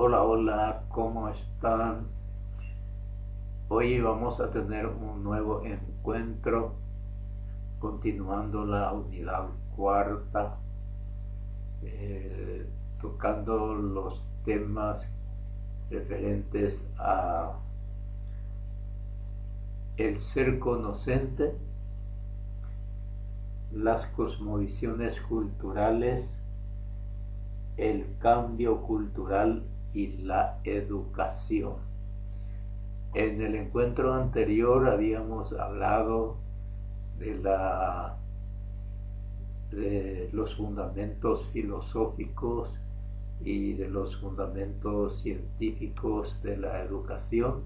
Hola, hola, ¿cómo están? Hoy vamos a tener un nuevo encuentro, continuando la unidad cuarta, tocando los temas referentes a el ser conocente, las cosmovisiones culturales, el cambio cultural y la educación. En el encuentro anterior habíamos hablado de los fundamentos filosóficos y de los fundamentos científicos de la educación.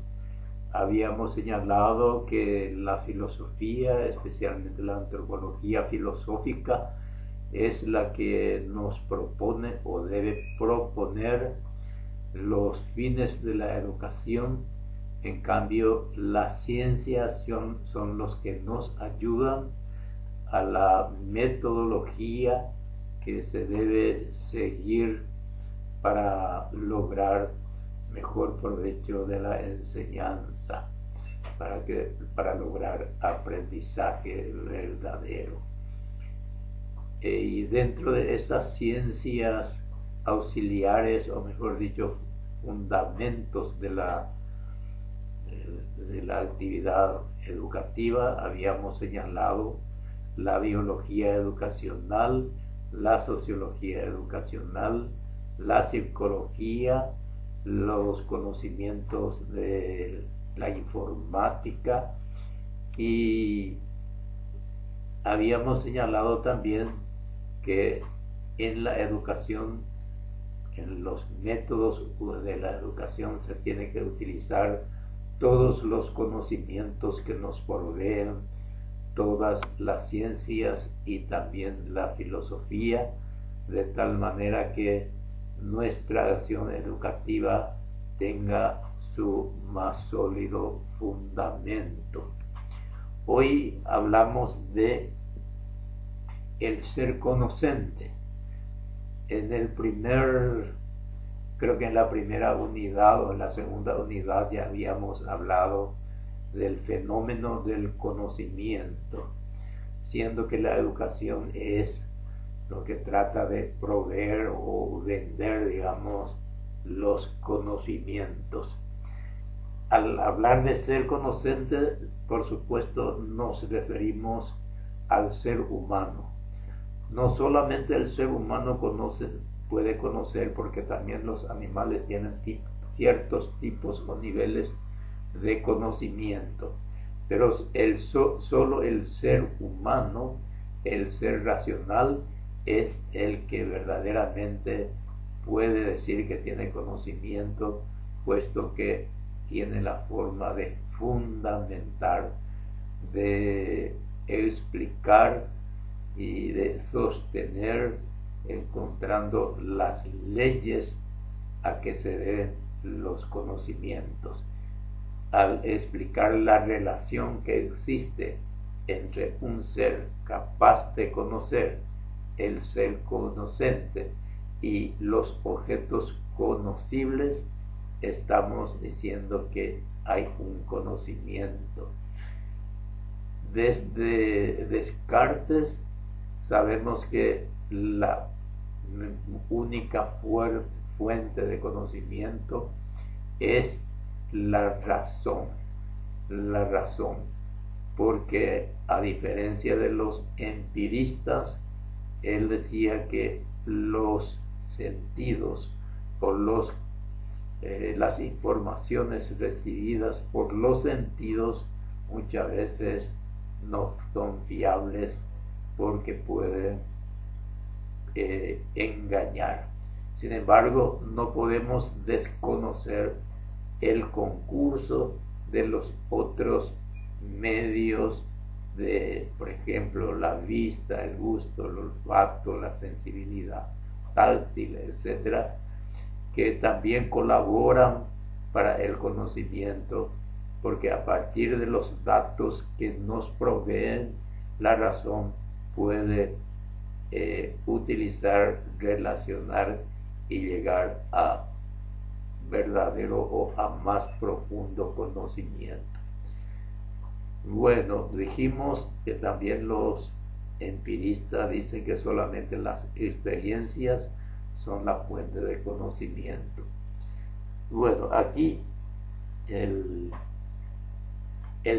Habíamos señalado que la filosofía, especialmente la antropología filosófica, es la que nos propone o debe proponer los fines de la educación. En cambio, las ciencias son los que nos ayudan a la metodología que se debe seguir para lograr mejor provecho de la enseñanza, para lograr aprendizaje verdadero. Y dentro de esas ciencias auxiliares, o mejor dicho, fundamentos de la actividad educativa, habíamos señalado la biología educacional, la sociología educacional, la psicología, los conocimientos de la informática, y habíamos señalado también que en la educación, en los métodos de la educación, se tiene que utilizar todos los conocimientos que nos proveen todas las ciencias y también la filosofía, de tal manera que nuestra acción educativa tenga su más sólido fundamento. Hoy hablamos de el ser conocente. Creo que en la primera unidad o en la segunda unidad ya habíamos hablado del fenómeno del conocimiento, siendo que la educación es lo que trata de proveer o vender, digamos, los conocimientos. Al hablar de ser conocente, por supuesto, nos referimos al ser humano. No solamente el ser humano puede conocer, porque también los animales tienen ciertos tipos o niveles de conocimiento, pero solo el ser humano, el ser racional, es el que verdaderamente puede decir que tiene conocimiento, puesto que tiene la forma de fundamentar, de explicar y de sostener, encontrando las leyes a que se deben los conocimientos, al explicar la relación que existe entre un ser capaz de conocer, el ser conocente, y los objetos conocibles. Estamos diciendo que hay un conocimiento. Desde Descartes sabemos que la única fuente de conocimiento es la razón, porque a diferencia de los empiristas, él decía que los sentidos o las informaciones recibidas por los sentidos muchas veces no son fiables, porque pueden engañar. Sin embargo, no podemos desconocer el concurso de los otros medios por ejemplo, la vista, el gusto, el olfato, la sensibilidad táctil, etcétera, que también colaboran para el conocimiento, porque a partir de los datos que nos proveen, la razón puede utilizar, relacionar y llegar a verdadero o a más profundo conocimiento. Bueno, dijimos que también los empiristas dicen que solamente las experiencias son la fuente de conocimiento. Bueno, aquí el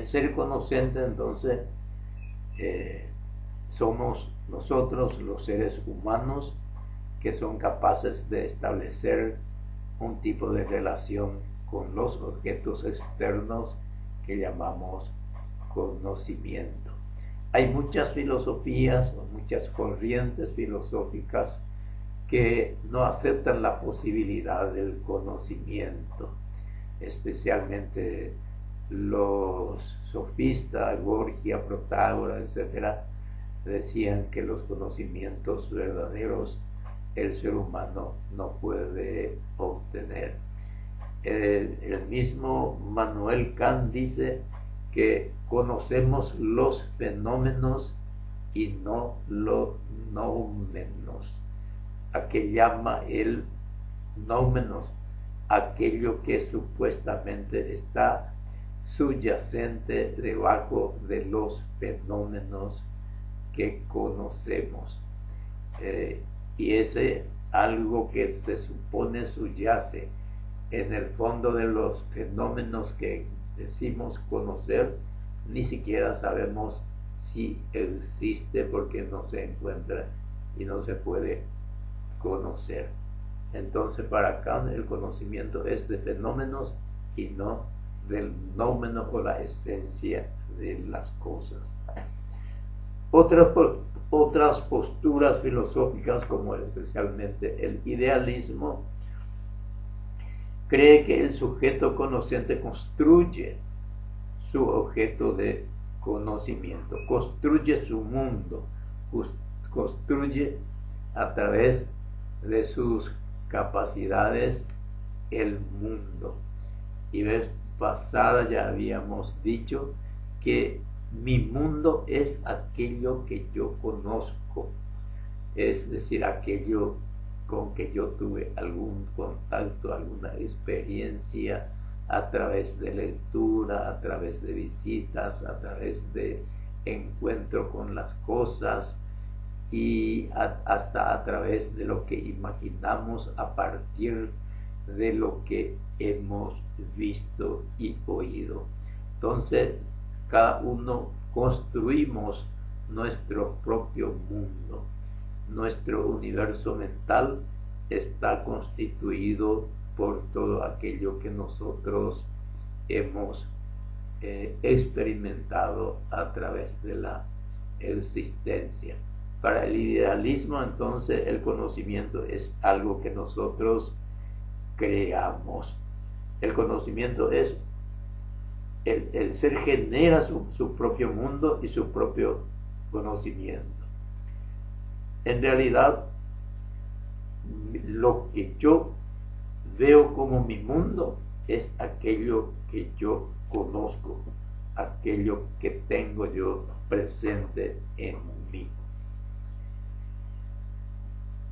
ser conocente, entonces, somos nosotros los seres humanos que son capaces de establecer un tipo de relación con los objetos externos que llamamos conocimiento. Hay muchas filosofías o muchas corrientes filosóficas que no aceptan la posibilidad del conocimiento, especialmente los sofistas, Gorgia, Protágoras, etc., decían que los conocimientos verdaderos el ser humano no puede obtener. El mismo Manuel Kant dice que conocemos los fenómenos y no los noumenos, a que llama el noumenos aquello que supuestamente está subyacente debajo de los fenómenos que conocemos, y ese algo que se supone subyace en el fondo de los fenómenos que decimos conocer, ni siquiera sabemos si existe porque no se encuentra y no se puede conocer. Entonces, para Kant el conocimiento es de fenómenos y no del noumeno o la esencia de las cosas. Otras posturas filosóficas, como especialmente el idealismo, cree que el sujeto conociente construye su objeto de conocimiento, construye su mundo, construye a través de sus capacidades el mundo. Y vez pasada ya habíamos dicho que mi mundo es aquello que yo conozco, es decir, aquello con que yo tuve algún contacto, alguna experiencia a través de lectura, a través de visitas, a través de encuentro con las cosas y hasta a través de lo que imaginamos a partir de lo que hemos visto y oído. Entonces, cada uno construimos nuestro propio mundo. Nuestro universo mental está constituido por todo aquello que nosotros hemos experimentado a través de la existencia. Para el idealismo, entonces, el conocimiento es algo que nosotros creamos. El conocimiento es el ser genera su propio mundo y su propio conocimiento. En realidad, lo que yo veo como mi mundo es aquello que yo conozco, aquello que tengo yo presente en mí.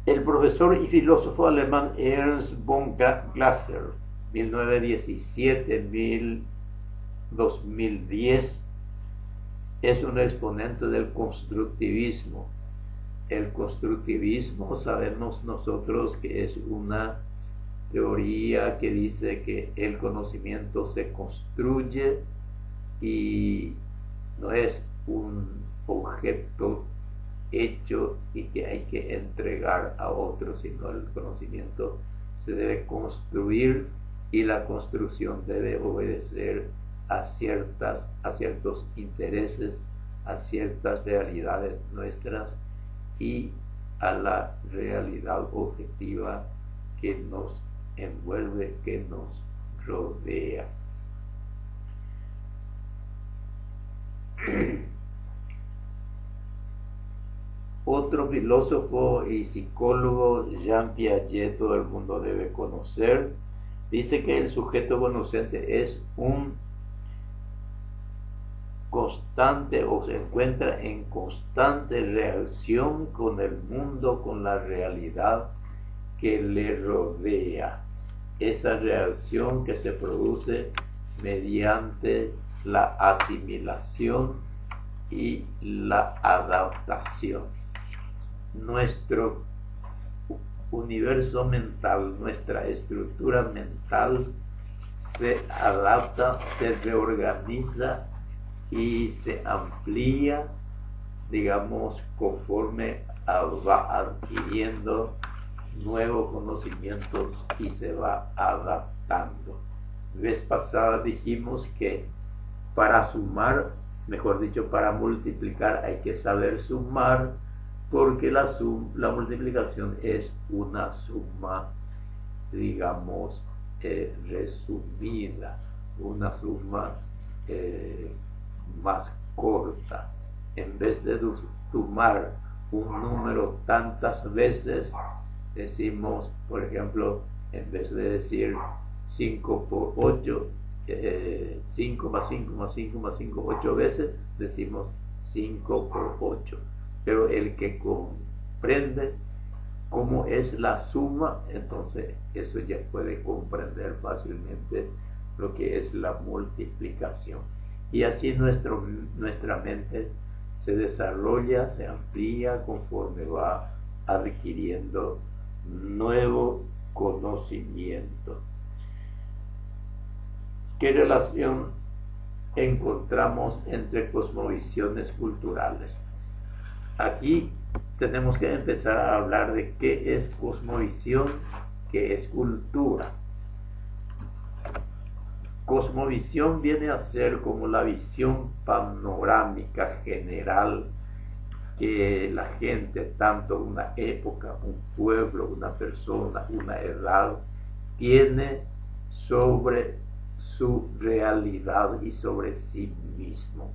El profesor y filósofo alemán Ernst von Glaser, 1917-2010, es un exponente del constructivismo. El constructivismo sabemos nosotros que es una teoría que dice que el conocimiento se construye y no es un objeto hecho y que hay que entregar a otro, sino el conocimiento se debe construir y la construcción debe obedecer a ciertos intereses, a ciertas realidades nuestras y a la realidad objetiva que nos envuelve, que nos rodea. Otro filósofo y psicólogo, Jean Piaget, todo el mundo debe conocer, dice que el sujeto conocente es un constante o se encuentra en constante reacción con el mundo, con la realidad que le rodea. esa reacción que se produce mediante la asimilación y la adaptación. Nuestro universo mental, nuestra estructura mental se adapta, se reorganiza y se amplía, digamos, conforme va adquiriendo nuevos conocimientos y se va adaptando. Vez pasada dijimos que para sumar, mejor dicho, para multiplicar hay que saber sumar, porque la multiplicación es una suma, digamos, resumida, una suma más corta. En vez de sumar un número tantas veces, decimos, por ejemplo, en vez de decir 5 por 8, 5 más 5 más 5 más 5, 8 veces, decimos 5 por 8. Pero el que comprende cómo es la suma, entonces eso ya puede comprender fácilmente lo que es la multiplicación. Y así nuestra mente se desarrolla, se amplía conforme va adquiriendo nuevo conocimiento. ¿Qué relación encontramos entre cosmovisiones culturales? Aquí tenemos que empezar a hablar de qué es cosmovisión, qué es cultura. Cosmovisión viene a ser como la visión panorámica general que la gente, tanto una época, un pueblo, una persona, una edad, tiene sobre su realidad y sobre sí mismo.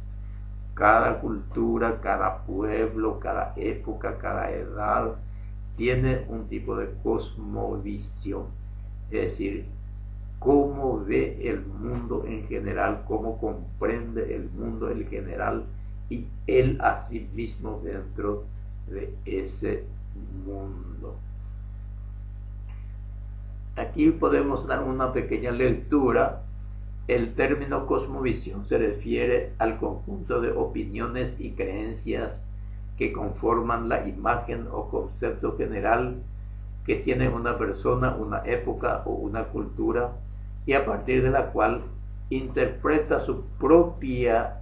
Cada cultura, cada pueblo, cada época, cada edad tiene un tipo de cosmovisión, es decir, cómo ve el mundo en general, cómo comprende el mundo en general y él a sí mismo dentro de ese mundo. Aquí podemos dar una pequeña lectura. El término cosmovisión se refiere al conjunto de opiniones y creencias que conforman la imagen o concepto general que tiene una persona, una época o una cultura, y a partir de la cual interpreta su propia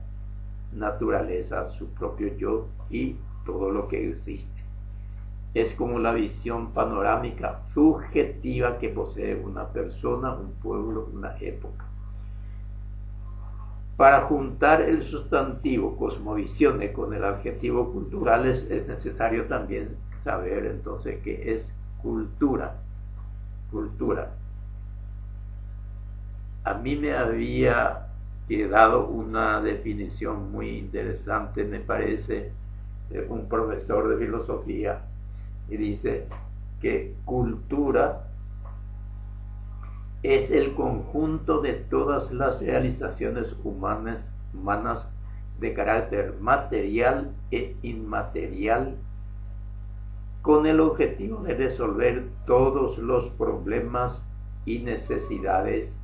naturaleza, su propio yo y todo lo que existe. Es como la visión panorámica subjetiva que posee una persona, un pueblo, una época. Para juntar el sustantivo cosmovisión con el adjetivo culturales es necesario también saber entonces qué es cultura. Cultura. A mí me había quedado una definición muy interesante, me parece, de un profesor de filosofía, y dice que cultura es el conjunto de todas las realizaciones humanas de carácter material e inmaterial con el objetivo de resolver todos los problemas y necesidades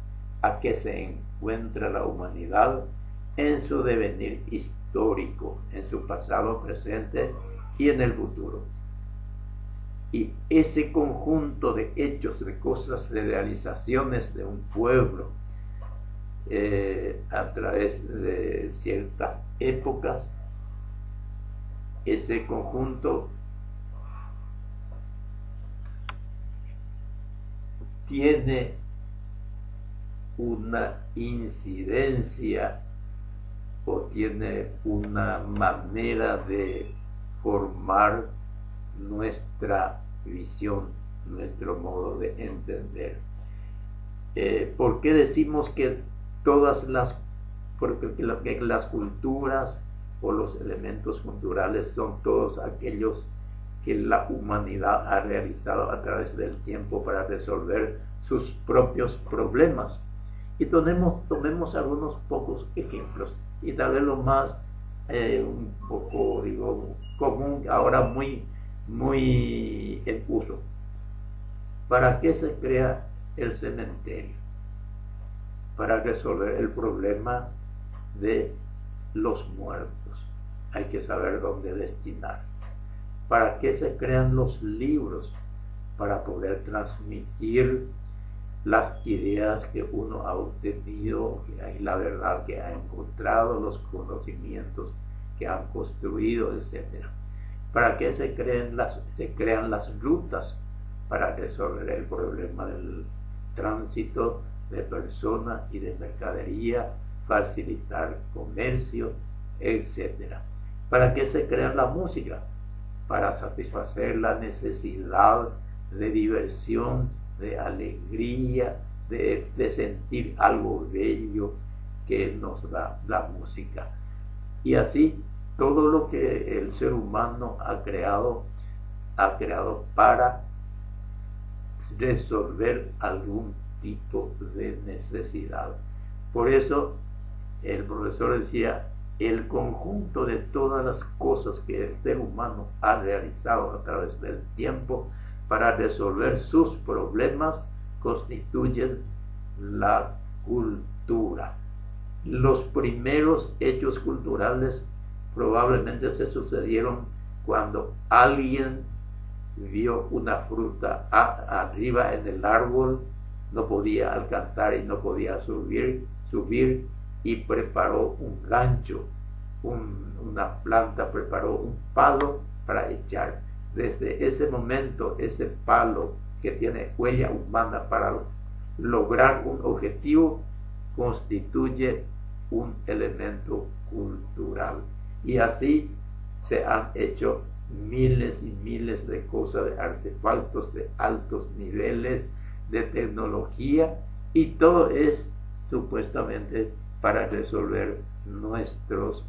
a que se encuentra la humanidad en su devenir histórico, en su pasado, presente y en el futuro. Y ese conjunto de hechos, de cosas, de realizaciones de un pueblo a través de ciertas épocas, ese conjunto tiene una incidencia o tiene una manera de formar nuestra visión, nuestro modo de entender. ¿Por qué decimos que porque las culturas o los elementos culturales son todos aquellos que la humanidad ha realizado a través del tiempo para resolver sus propios problemas? Y tomemos algunos pocos ejemplos, y tal vez lo más un poco, común, ahora muy en uso. ¿Para qué se crea el cementerio, para resolver el problema de los muertos. Hay que saber dónde destinar. ¿Para qué se crean los libros? Para poder transmitir las ideas que uno ha obtenido, la verdad que ha encontrado, los conocimientos que han construido, etc. ¿Para qué se crean las rutas? Para resolver el problema del tránsito de personas y de mercadería, facilitar comercio, etc. ¿Para qué se crea la música? Para satisfacer la necesidad de diversión, de alegría, de sentir algo bello que nos da la música. Y así, todo lo que el ser humano ha creado para resolver algún tipo de necesidad. Por eso el profesor decía, el conjunto de todas las cosas que el ser humano ha realizado a través del tiempo para resolver sus problemas constituyen la cultura. Los primeros hechos culturales probablemente se sucedieron cuando alguien vio una fruta arriba en el árbol, no podía alcanzar y no podía subir y preparó un gancho, una planta, preparó un palo para echar. Desde ese momento, ese palo que tiene huella humana para lograr un objetivo constituye un elemento cultural. Y así se han hecho miles y miles de cosas, de artefactos de altos niveles de tecnología, y todo es supuestamente para resolver nuestros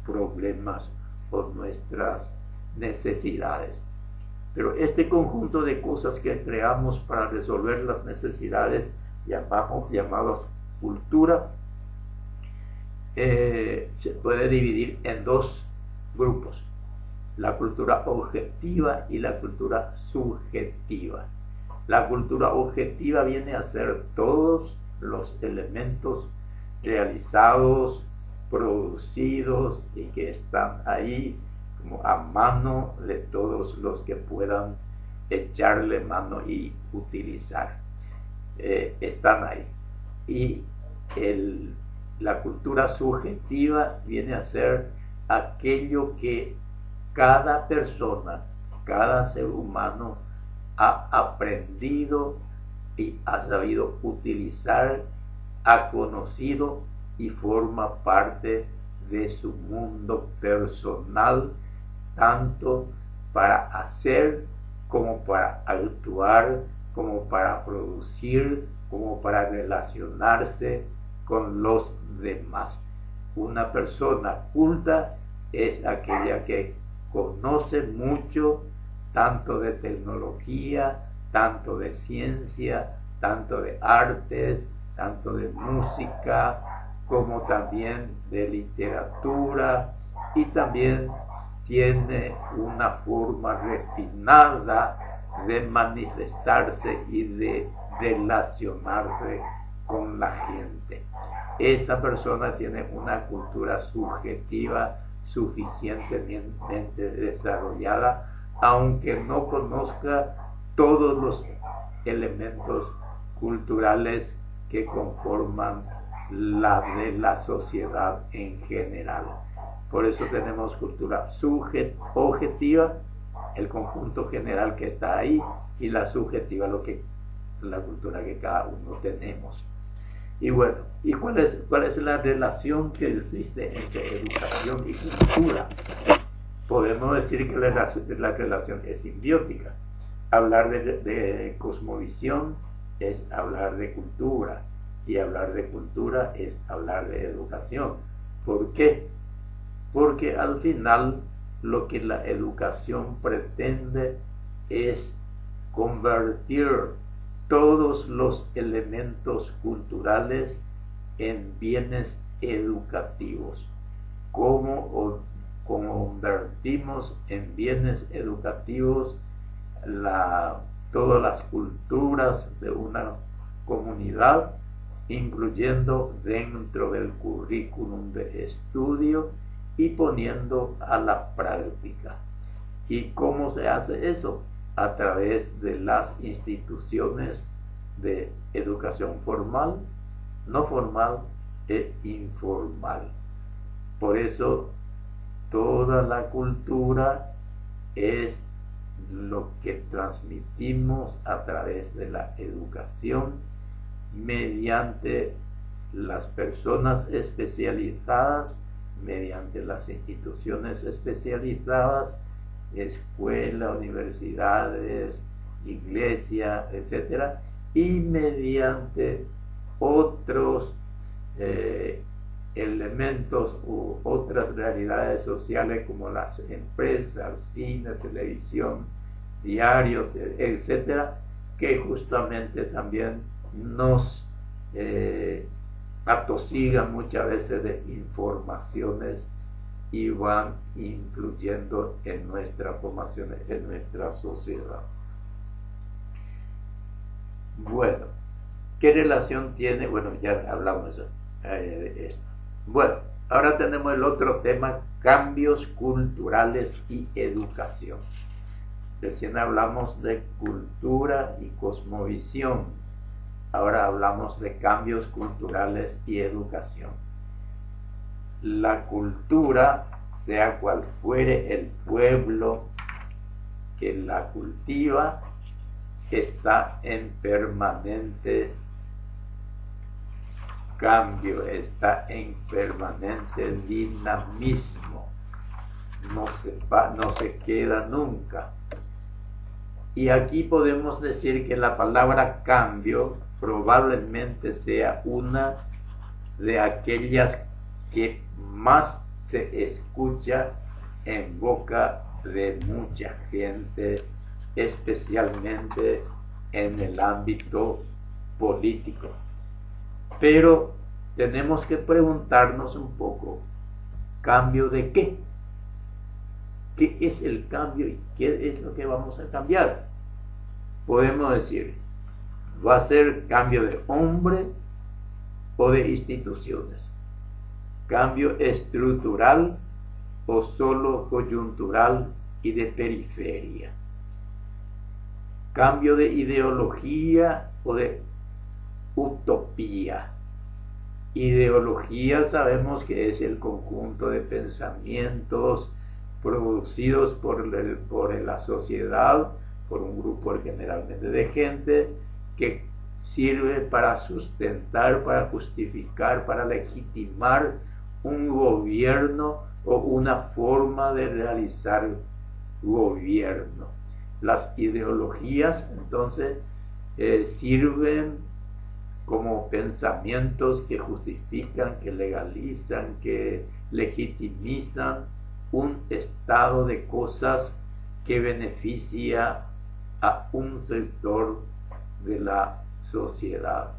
problemas o nuestras necesidades. Pero este conjunto de cosas que creamos para resolver las necesidades llamadas cultura, se puede dividir en dos grupos: la cultura objetiva y la cultura subjetiva. La cultura objetiva viene a ser todos los elementos realizados, producidos y que están ahí como a mano de todos los que puedan echarle mano y utilizar. Están ahí. Y la cultura subjetiva viene a ser aquello que cada persona, cada ser humano ha aprendido y ha sabido utilizar, ha conocido y forma parte de su mundo personal, tanto para hacer como para actuar, como para producir, como para relacionarse con los demás. Una persona culta es aquella que conoce mucho, tanto de tecnología, tanto de ciencia, tanto de artes, tanto de música, como también de literatura, y también tiene una forma refinada de manifestarse y de relacionarse con la gente. Esa persona tiene una cultura subjetiva suficientemente desarrollada, aunque no conozca todos los elementos culturales que conforman la de la sociedad en general. Por eso tenemos cultura objetiva, el conjunto general que está ahí, y la subjetiva, la cultura que cada uno tenemos. Y bueno, ¿y cuál es la relación que existe entre educación y cultura? Podemos decir que la relación es simbiótica. Hablar de cosmovisión es hablar de cultura, y hablar de cultura es hablar de educación. ¿Por qué? Porque al final lo que la educación pretende es convertir todos los elementos culturales en bienes educativos. ¿Cómo convertimos en bienes educativos todas las culturas de una comunidad, incluyendo dentro del currículum de estudio y poniendo a la práctica. ¿Y cómo se hace eso? A través de las instituciones de educación formal, no formal e informal. Por eso toda la cultura es lo que transmitimos a través de la educación mediante las personas especializadas, mediante las instituciones especializadas, escuelas, universidades, iglesia, etcétera, y mediante otros elementos u otras realidades sociales como las empresas, cine, televisión, diarios, etcétera, que justamente también nos atosigan muchas veces de informaciones y van influyendo en nuestra formación, en nuestra sociedad. Bueno, ¿qué relación tiene? Bueno, ya hablamos de esto. Bueno, ahora tenemos el otro tema, cambios culturales y educación. Recién hablamos de cultura y cosmovisión. Ahora hablamos de cambios culturales y educación. La cultura, sea cual fuere el pueblo que la cultiva, está en permanente cambio, está en permanente dinamismo, no se queda nunca. Y aquí podemos decir que la palabra cambio probablemente sea una de aquellas que más se escucha en boca de mucha gente, especialmente en el ámbito político. Pero tenemos que preguntarnos un poco, ¿cambio de qué? ¿Qué es el cambio y qué es lo que vamos a cambiar? Podemos decir, ¿va a ser cambio de hombre o de instituciones? ¿Cambio estructural o solo coyuntural y de periferia? ¿Cambio de ideología o de utopía? Ideología sabemos que es el conjunto de pensamientos producidos por la sociedad, por un grupo generalmente de gente, que sirve para sustentar, para justificar, para legitimar un gobierno o una forma de realizar gobierno. Las ideologías entonces sirven como pensamientos que justifican, que legalizan, que legitimizan un estado de cosas que beneficia a un sector de la sociedad.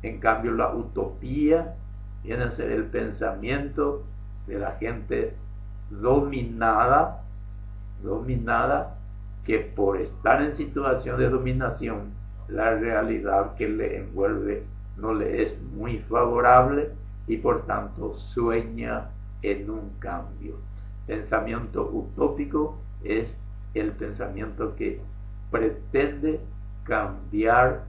En cambio, la utopía viene a ser el pensamiento de la gente dominada, que por estar en situación de dominación, la realidad que le envuelve no le es muy favorable y por tanto sueña en un cambio. Pensamiento utópico es el pensamiento que pretende cambiar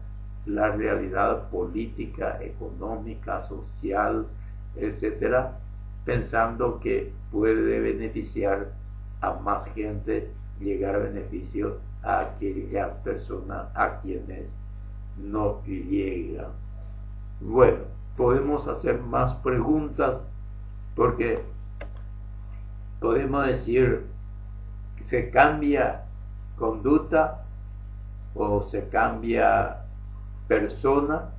la realidad política, económica, social, etcétera, pensando que puede beneficiar a más gente, llegar a beneficio a aquellas personas a quienes no llegan. Bueno, podemos hacer más preguntas porque podemos decir que se cambia conducta o se cambia persona.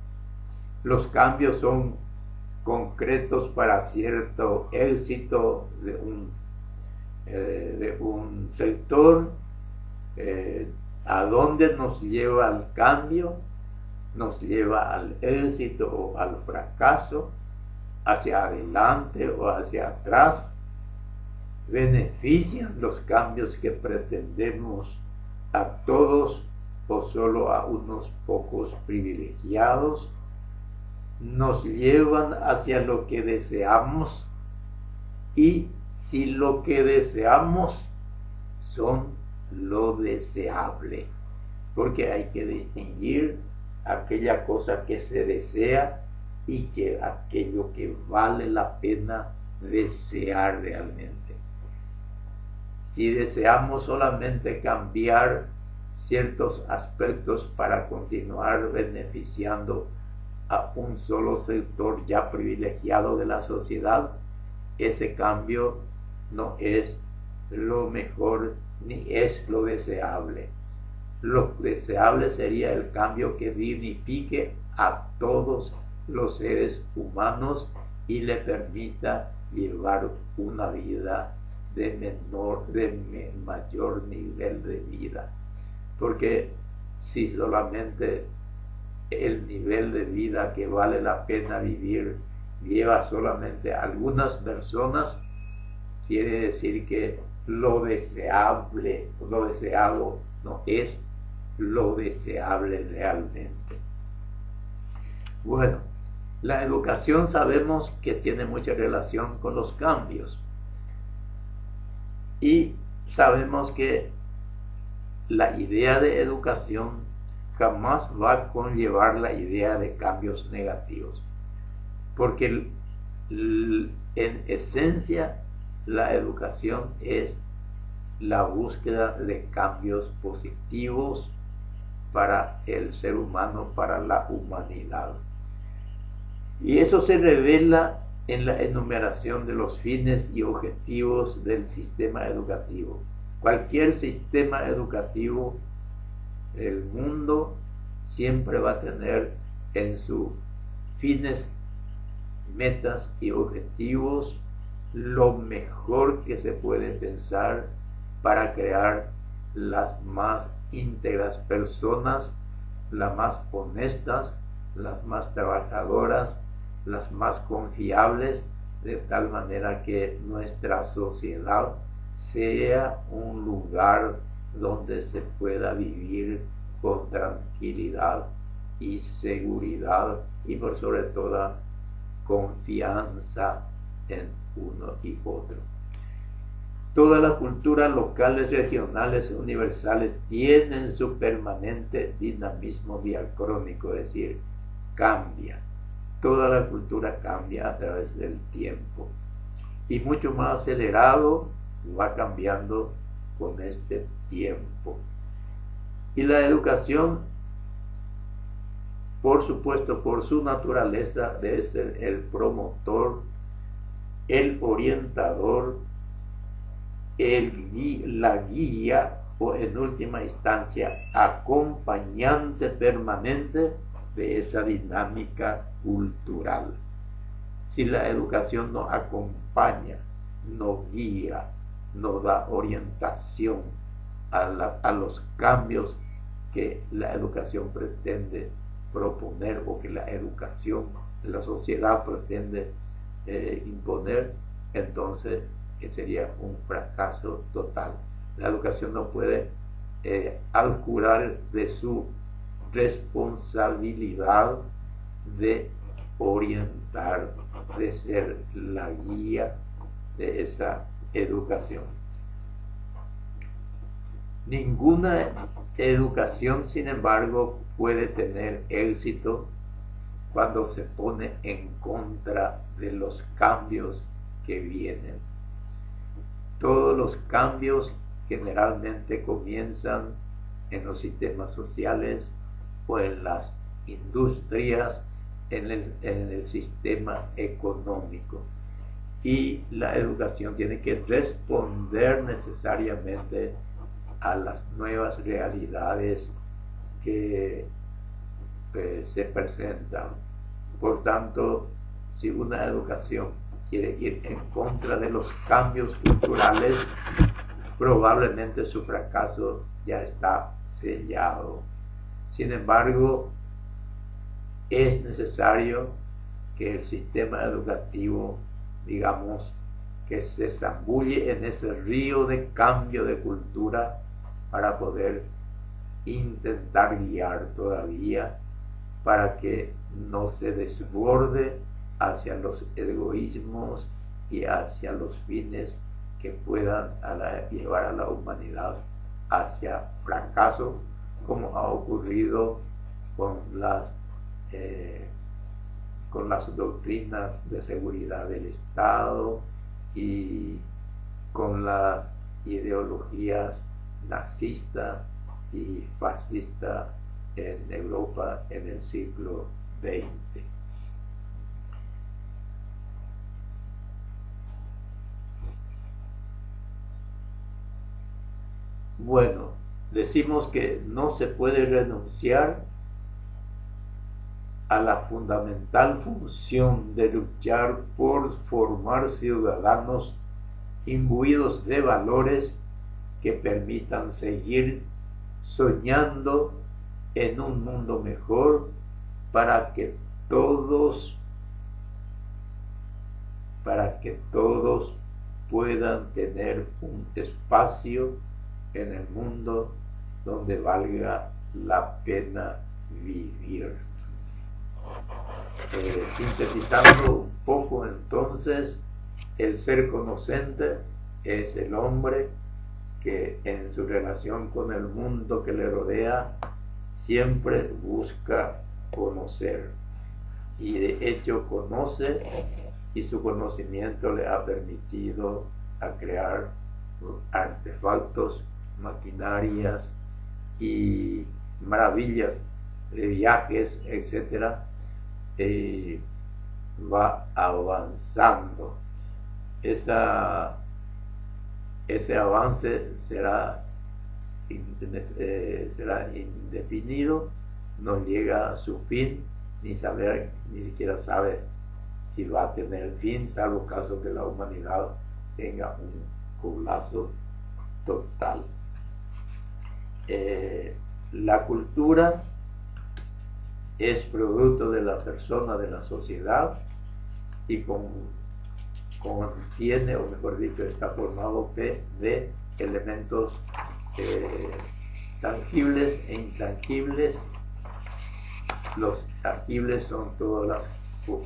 Los cambios son concretos para cierto éxito de un sector. ¿A dónde nos lleva el cambio? Nos lleva al éxito o al fracaso, hacia adelante o hacia atrás. Benefician los cambios que pretendemos a todos o solo a unos pocos privilegiados, nos llevan hacia lo que deseamos, y si lo que deseamos son lo deseable, porque hay que distinguir aquella cosa que se desea y que aquello que vale la pena desear realmente. Si deseamos solamente cambiar ciertos aspectos para continuar beneficiando a un solo sector ya privilegiado de la sociedad, ese cambio no es lo mejor ni es lo deseable. Lo deseable sería el cambio que dignifique a todos los seres humanos y le permita llevar una vida de mayor nivel de vida. Porque si solamente el nivel de vida que vale la pena vivir lleva solamente a algunas personas, quiere decir que lo deseable, lo deseado no es lo deseable realmente. Bueno, la educación sabemos que tiene mucha relación con los cambios, y sabemos que la idea de educación jamás va a conllevar la idea de cambios negativos, porque en esencia la educación es la búsqueda de cambios positivos para el ser humano, para la humanidad. Y eso se revela en la enumeración de los fines y objetivos del sistema educativo. Cualquier sistema educativo del mundo siempre va a tener en sus fines, metas y objetivos lo mejor que se puede pensar para crear las más íntegras personas, las más honestas, las más trabajadoras, las más confiables, de tal manera que nuestra sociedad sea un lugar donde se pueda vivir con tranquilidad y seguridad, y por sobre todo confianza en uno y otro. Todas las culturas locales, regionales, universales tienen su permanente dinamismo diacrónico, es decir, cambia. Toda la cultura cambia a través del tiempo, y mucho más acelerado va cambiando con este tiempo. Y la educación, por supuesto, por su naturaleza, debe ser el promotor, el orientador, la guía, o en última instancia acompañante permanente de esa dinámica cultural. Si la educación no acompaña, no guía, no da orientación a los cambios que la educación pretende proponer, o que la educación de la sociedad pretende imponer, entonces sería un fracaso total. La educación no puede abjurar de su responsabilidad de orientar, de ser la guía de esa educación. Ninguna educación, sin embargo, puede tener éxito cuando se pone en contra de los cambios que vienen. Todos los cambios generalmente comienzan en los sistemas sociales o en las industrias, en el sistema económico. Y la educación tiene que responder necesariamente a las nuevas realidades que se presentan. Por tanto, si una educación quiere ir en contra de los cambios culturales, probablemente su fracaso ya está sellado. Sin embargo, es necesario que el sistema educativo, digamos, que se zambulle en ese río de cambio de cultura para poder intentar guiar todavía para que no se desborde hacia los egoísmos y hacia los fines que puedan llevar a la humanidad hacia fracaso, como ha ocurrido con las doctrinas de seguridad del Estado y con las ideologías nazista y fascista en Europa en el siglo XX. Bueno, decimos que no se puede renunciar a la fundamental función de luchar por formar ciudadanos imbuidos de valores que permitan seguir soñando en un mundo mejor para que todos puedan tener un espacio en el mundo donde valga la pena vivir. Sintetizando un poco entonces, el ser conocente es el hombre que en su relación con el mundo que le rodea siempre busca conocer, y de hecho conoce, y su conocimiento le ha permitido a crear artefactos, maquinarias y maravillas de viajes, etcétera. Va avanzando. Ese avance será indefinido, no llega a su fin, ni siquiera sabe si va a tener fin, salvo caso que la humanidad tenga un colapso total. La cultura es producto de la persona, de la sociedad, y contiene, o mejor dicho, está formado de elementos tangibles e intangibles. Los tangibles son todas las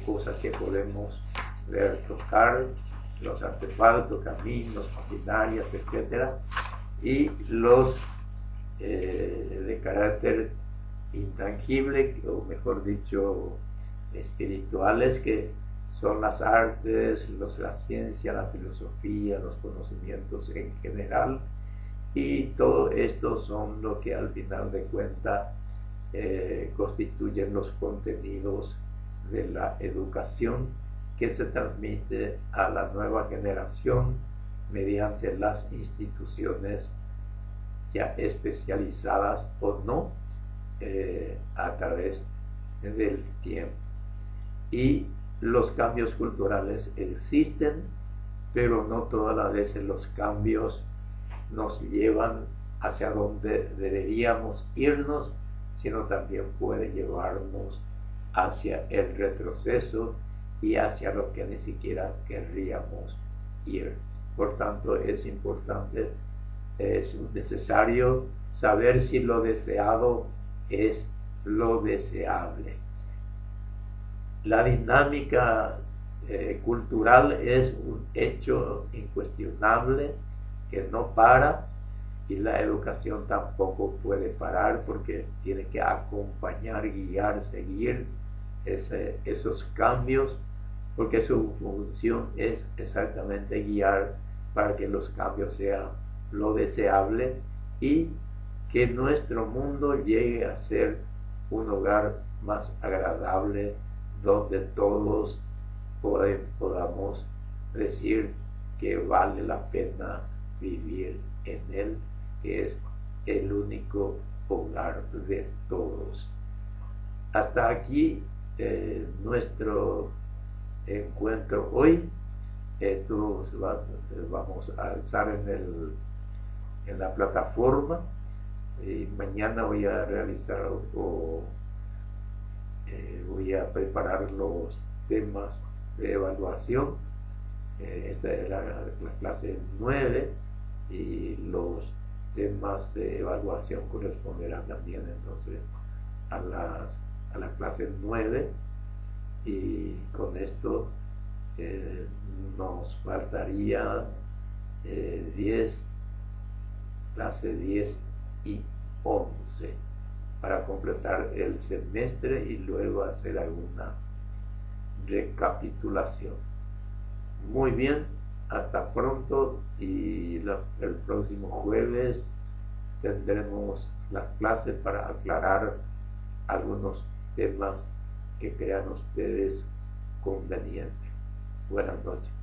cosas que podemos ver, tocar, los artefactos, caminos, maquinarias, etcétera, y los de carácter intangible, o mejor dicho, espirituales, que son las artes, la ciencia, la filosofía, los conocimientos en general, y todo esto son lo que al final de cuentas constituyen los contenidos de la educación que se transmite a la nueva generación mediante las instituciones ya especializadas o no a través del tiempo. Y los cambios culturales existen, pero no todas las veces los cambios nos llevan hacia donde deberíamos irnos, sino también puede llevarnos hacia el retroceso y hacia lo que ni siquiera querríamos ir. Por tanto, es importante, es necesario saber si lo deseado es lo deseable. La dinámica cultural es un hecho incuestionable que no para, y la educación tampoco puede parar, porque tiene que acompañar, guiar, seguir esos cambios, porque su función es exactamente guiar para que los cambios sean lo deseable y que nuestro mundo llegue a ser un hogar más agradable, donde todos podamos decir que vale la pena vivir en él, que es el único hogar de todos. Hasta aquí nuestro encuentro hoy. Vamos a alzar en la plataforma, y mañana voy a realizar voy a preparar los temas de evaluación. Esta es la clase 9, y los temas de evaluación corresponderán también entonces a la clase 9, y con esto nos faltaría 10, clase 10 y 11 para completar el semestre y luego hacer alguna recapitulación. Muy bien, hasta pronto, y el próximo jueves tendremos la clase para aclarar algunos temas que crean ustedes convenientes. Buenas noches.